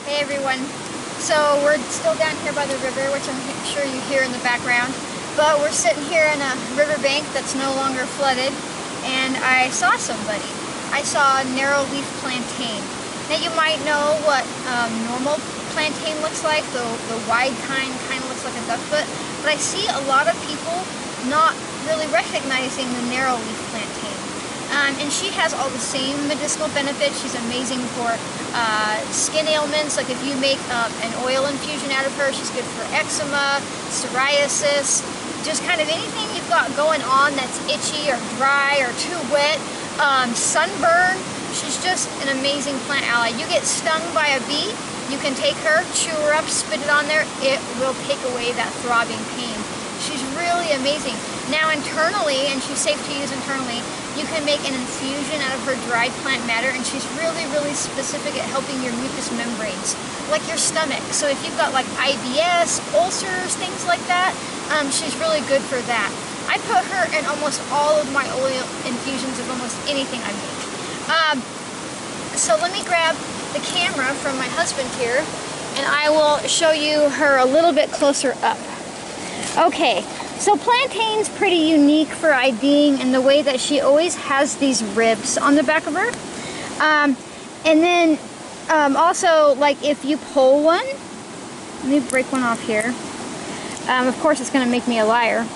Hey everyone. So we're still down here by the river, which I'm sure you hear in the background. But we're sitting here in a riverbank that's no longer flooded, and I saw somebody. I saw narrow-leaf plantain. Now you might know what normal plantain looks like. The wide kind of looks like a duck foot. But I see a lot of people not really recognizing the narrow-leaf plantain. And she has all the same medicinal benefits. She's amazing for skin ailments. Like if you make an oil infusion out of her, she's good for eczema, psoriasis, just kind of anything you've got going on that's itchy or dry or too wet, sunburn. She's just an amazing plant ally. You get stung by a bee, you can take her, chew her up, spit it on there. It will take away that throbbing pain. She's really amazing. Now internally, and she's safe to use internally, you can make an infusion out of her dried plant matter, and she's really, really specific at helping your mucous membranes, like your stomach. So if you've got like IBS, ulcers, things like that, she's really good for that. I put her in almost all of my oil infusions of almost anything I make. So let me grab the camera from my husband here, and I will show you her a little bit closer up. Okay, so Plantain's pretty unique for IDing in the way that she always has these ribs on the back of her. And then also, like if you pull one, let me break one off here. Of course it's going to make me a liar.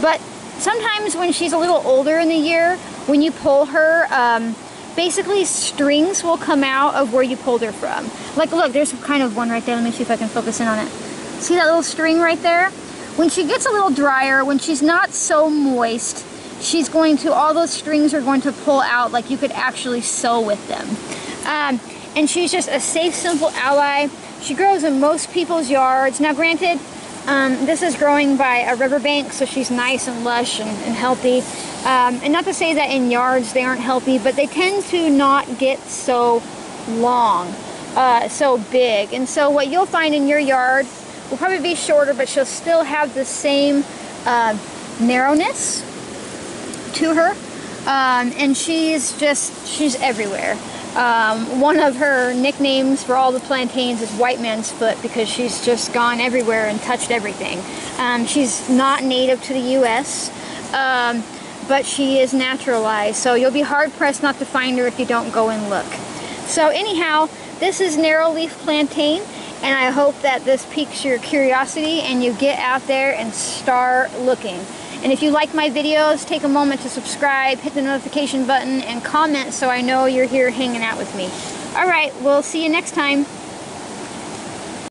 But sometimes when she's a little older in the year, when you pull her, basically strings will come out of where you pulled her from. Like look, there's kind of one right there. Let me see if I can focus in on it. See that little string right there? When she gets a little drier, when she's not so moist, she's going to, all those strings are going to pull out like you could actually sew with them. And she's just a safe, simple ally. She grows in most people's yards. Now granted, this is growing by a riverbank, so she's nice and lush and healthy. And not to say that in yards they aren't healthy, but they tend to not get so long, so big. And so what you'll find in your yard will probably be shorter, but she'll still have the same narrowness to her. And she's everywhere. One of her nicknames for all the plantains is White Man's Foot, because she's just gone everywhere and touched everything. She's not native to the US, but she is naturalized, so you'll be hard-pressed not to find her if you don't go and look. So anyhow, this is narrow-leaf plantain, and I hope that this piques your curiosity and you get out there and start looking. And if you like my videos, take a moment to subscribe, hit the notification button, and comment so I know you're here hanging out with me. Alright, we'll see you next time.